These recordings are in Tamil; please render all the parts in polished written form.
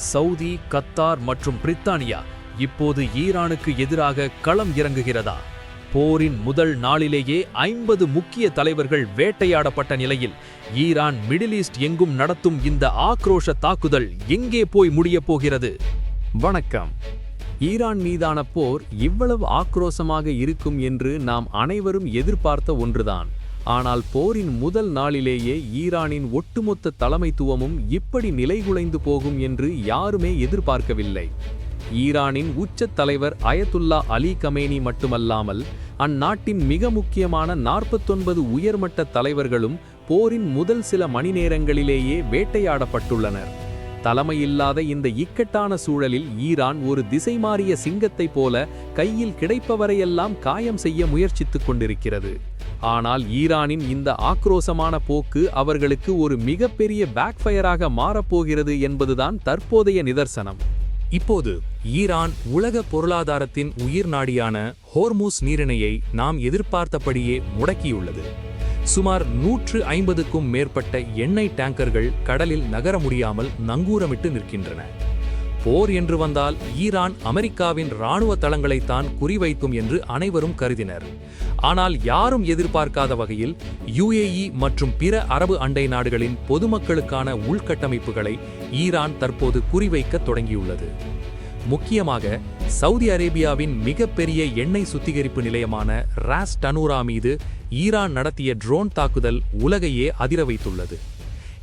சவுதி, கத்தார் மற்றும் பிரித்தானியா இப்போது ஈரானுக்கு எதிராக களம் இறங்குகிறதா? போரின் முதல் நாளிலேயே 50 முக்கிய தலைவர்கள் வேட்டையாடப்பட்ட நிலையில் ஈரான் மிடில் ஈஸ்ட் எங்கும் நடத்தும் இந்த ஆக்ரோஷ தாக்குதல் எங்கே போய் முடியப் போகிறது? வணக்கம். ஈரான் மீதான போர் இவ்வளவு ஆக்ரோஷமாக இருக்கும் என்று நாம் அனைவரும் எதிர்பார்த்த ஒன்றுதான். ஆனால் போரின் முதல் நாளிலேயே ஈரானின் ஒட்டுமொத்த தலைமைத்துவமும் இப்படி நிலைகுலைந்து போகும் என்று யாருமே எதிர்பார்க்கவில்லை. ஈரானின் உச்சத் தலைவர் அயதுல்லா அலி கமேனி மட்டுமல்லாமல் அந்நாட்டின் மிக முக்கியமான 49 உயர்மட்ட தலைவர்களும் போரின் முதல் சில மணி நேரங்களிலேயே வேட்டையாடப்பட்டுள்ளனர். தலைமையில்லாத இந்த இக்கட்டான சூழலில் ஈரான் ஒரு திசை மாறிய சிங்கத்தைப் போல கையில் கிடைப்பவரையெல்லாம் காயம் செய்ய முயற்சித்துக் கொண்டிருக்கிறது. ஆனால் ஈரானின் இந்த ஆக்ரோஷமான போக்கு அவர்களுக்கு ஒரு மிகப்பெரிய பேக்ஃபயராக மாறப்போகிறது என்பதுதான் தற்போதைய நிதர்சனம். இப்போது ஈரான் உலக பொருளாதாரத்தின் உயிர் நாடியான ஹோர்முஸ் நீரிணையை நாம் எதிர்பார்த்தபடியே முடக்கியுள்ளது. சுமார் 150க்கும் மேற்பட்ட எண்ணெய் டேங்கர்கள் கடலில் நகர முடியாமல் நங்கூரமிட்டு நிற்கின்றன. போர் என்று வந்தால் ஈரான் அமெரிக்காவின் இராணுவ தளங்களைத்தான் குறிவைக்கும் என்று அனைவரும் கருதினர். ஆனால் யாரும் எதிர்பார்க்காத வகையில் UAE மற்றும் பிற அரபு அண்டை நாடுகளின் பொதுமக்களுக்கான உள்கட்டமைப்புகளை ஈரான் தற்போது குறிவைக்க தொடங்கியுள்ளது. முக்கியமாக சவுதி அரேபியாவின் மிகப்பெரிய எண்ணெய் சுத்திகரிப்பு நிலையமான ராஸ் டனூரா மீது ஈரான் நடத்திய ட்ரோன் தாக்குதல் உலகையே அதிர வைத்துள்ளது.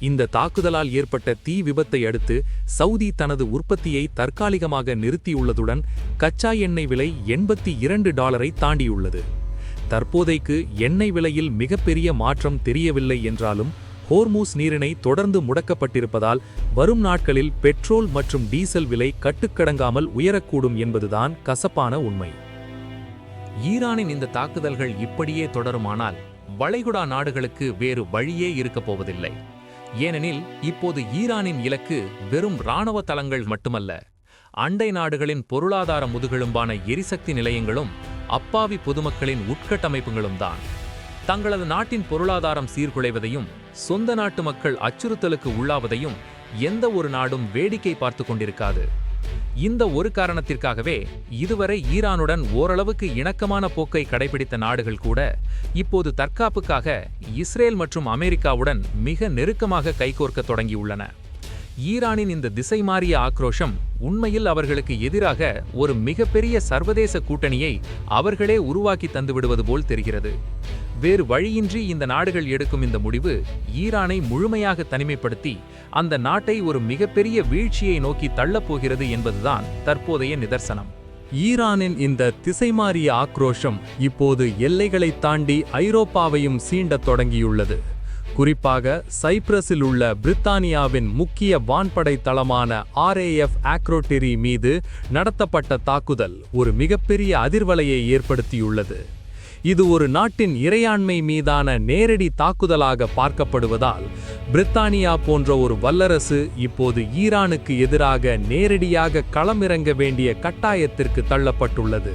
இந்த தாக்குதலால் ஏற்பட்ட தீ விபத்தை அடுத்து சவுதி தனது உற்பத்தியை தற்காலிகமாக நிறுத்தியுள்ளதுடன் கச்சா எண்ணெய் விலை $82 தாண்டியுள்ளது. தற்போதைக்கு எண்ணெய் விலையில் மிகப்பெரிய மாற்றம் தெரியவில்லை என்றாலும் ஹோர்முஸ் நீரிணை தொடர்ந்து முடக்கப்பட்டிருப்பதால் வரும் நாட்களில் பெட்ரோல் மற்றும் டீசல் விலை கட்டுக்கடங்காமல் உயரக்கூடும் என்பதுதான் கசப்பான உண்மை. ஈரானின் இந்த தாக்குதல்கள் இப்படியே தொடருமானால் வளைகுடா நாடுகளுக்கு வேறு வழியே இருக்கப் போவதில்லை. ஏனெனில் இப்போது ஈரானின் இலக்கு வெறும் இராணுவ தளங்கள் மட்டுமல்ல, அண்டை நாடுகளின் பொருளாதார முதுகெலும்பான எரிசக்தி நிலையங்களும் அப்பாவி பொதுமக்களின் உட்கட்டமைப்புகளும் தான். தங்களது நாட்டின் பொருளாதாரம் சீர்குலைவதையும் சொந்த நாட்டு மக்கள் அச்சுறுத்தலுக்கு உள்ளாவதையும் எந்த ஒரு நாடும் வேடிக்கை பார்த்து கொண்டிருக்காது. இந்த ஒரு காரணத்திற்காகவே இதுவரை ஈரானுடன் ஓரளவுக்கு இணக்கமான போக்கை கடைபிடித்த நாடுகள் கூட இப்போது தற்காப்புக்காக இஸ்ரேல் மற்றும் அமெரிக்காவுடன் மிக நெருக்கமாக கைகோர்க்க தொடங்கியுள்ளன. ஈரானின் இந்த திசை மாறிய ஆக்ரோஷம் உண்மையில் அவர்களுக்கு எதிராக ஒரு மிகப்பெரிய சர்வதேச கூட்டணியை அவர்களே உருவாக்கி தந்துவிடுவது போல் தெரிகிறது. வேறு வழியின்றி இந்த நாடுகள் எடுக்கும் இந்த முடிவு ஈரானை முழுமையாக தனிமைப்படுத்தி அந்த நாட்டை ஒரு மிகப்பெரிய வீழ்ச்சியை நோக்கி தள்ளப்போகிறது என்பதுதான் தற்போதைய நிதர்சனம். ஈரானின் இந்த திசைமாறிய ஆக்ரோஷம் இப்போது எல்லைகளை தாண்டி ஐரோப்பாவையும் சீண்டத் தொடங்கியுள்ளது. குறிப்பாக சைப்ரஸில் உள்ள பிரித்தானியாவின் முக்கிய வான்படை தளமான RAF ஆக்ரோடெரி மீது நடத்தப்பட்ட தாக்குதல் ஒரு மிகப்பெரிய அதிர்வலையை ஏற்படுத்தியுள்ளது. இது ஒரு நாட்டின் இறையாண்மை மீதான நேரடி தாக்குதலாக பார்க்கப்படுவதால் பிரித்தானியா போன்ற ஒரு வல்லரசு இப்போது ஈரானுக்கு எதிராக நேரடியாக களமிறங்க வேண்டிய கட்டாயத்திற்கு தள்ளப்பட்டுள்ளது.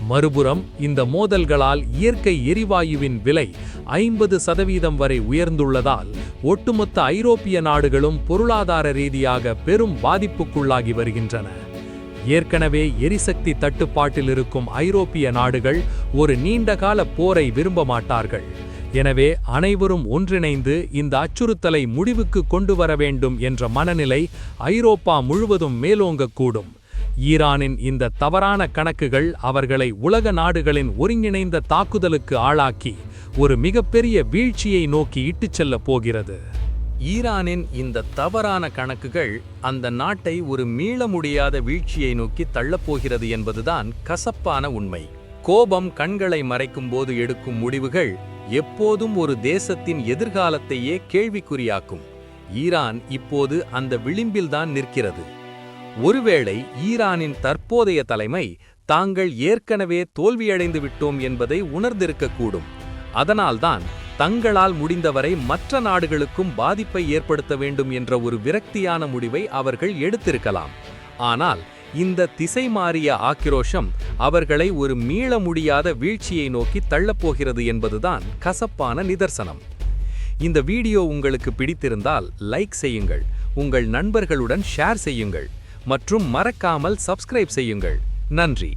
மறுபுறம் இந்த மோதல்களால் இயற்கை எரிவாயுவின் விலை 50% வரை உயர்ந்துள்ளதால் ஒட்டுமொத்த ஐரோப்பிய நாடுகளும் பொருளாதார ரீதியாக பெரும் பாதிப்புக்குள்ளாகி வருகின்றன. ஏற்கனவே எரிசக்தி தட்டுப்பாட்டில் இருக்கும் ஐரோப்பிய நாடுகள் ஒரு நீண்டகால போரை விரும்ப மாட்டார்கள். எனவே அனைவரும் ஒன்றிணைந்து இந்த அச்சுறுத்தலை முடிவுக்கு கொண்டு வர வேண்டும் என்ற மனநிலை ஐரோப்பா முழுவதும் மேலோங்கக்கூடும். ஈரானின் இந்த தவறான கணக்குகள் அவர்களை உலக நாடுகளின் ஒருங்கிணைந்த தாக்குதலுக்கு ஆளாக்கி ஒரு மிகப்பெரிய வீழ்ச்சியை நோக்கி இட்டுச் செல்லப் போகிறது. ஈரானின் இந்த தவறான கணக்குகள் அந்த நாட்டை ஒரு மீள முடியாத வீழ்ச்சியை நோக்கி தள்ளப்போகிறது என்பதுதான் கசப்பான உண்மை. கோபம் கண்களை மறைக்கும் போது எடுக்கும் முடிவுகள் எப்போதும் ஒரு தேசத்தின் எதிர்காலத்தையே கேள்விக்குறியாக்கும். ஈரான் இப்போது அந்த விளிம்பில்தான் நிற்கிறது. ஒருவேளை ஈரானின் தற்போதைய தலைமை தாங்கள் ஏற்கனவே தோல்வியடைந்து விட்டோம் என்பதை உணர்ந்திருக்கக்கூடும். அதனால்தான் தங்களால் முடிந்தவரை மற்ற நாடுகளுக்கும் பாதிப்பை ஏற்படுத்த வேண்டும் என்ற ஒரு விரக்தியான முடிவை அவர்கள் எடுத்திருக்கலாம். ஆனால் இந்த திசை மாறிய ஆக்கிரோஷம் அவர்களை ஒரு மீள முடியாத வீழ்ச்சியை நோக்கி தள்ளப்போகிறது என்பதுதான் கசப்பான நிதர்சனம். இந்த வீடியோ உங்களுக்கு பிடித்திருந்தால் லைக் செய்யுங்கள். உங்கள் நண்பர்களுடன் ஷேர் செய்யுங்கள் மற்றும் மறக்காமல் சப்ஸ்கிரைப் செய்யுங்கள். நன்றி.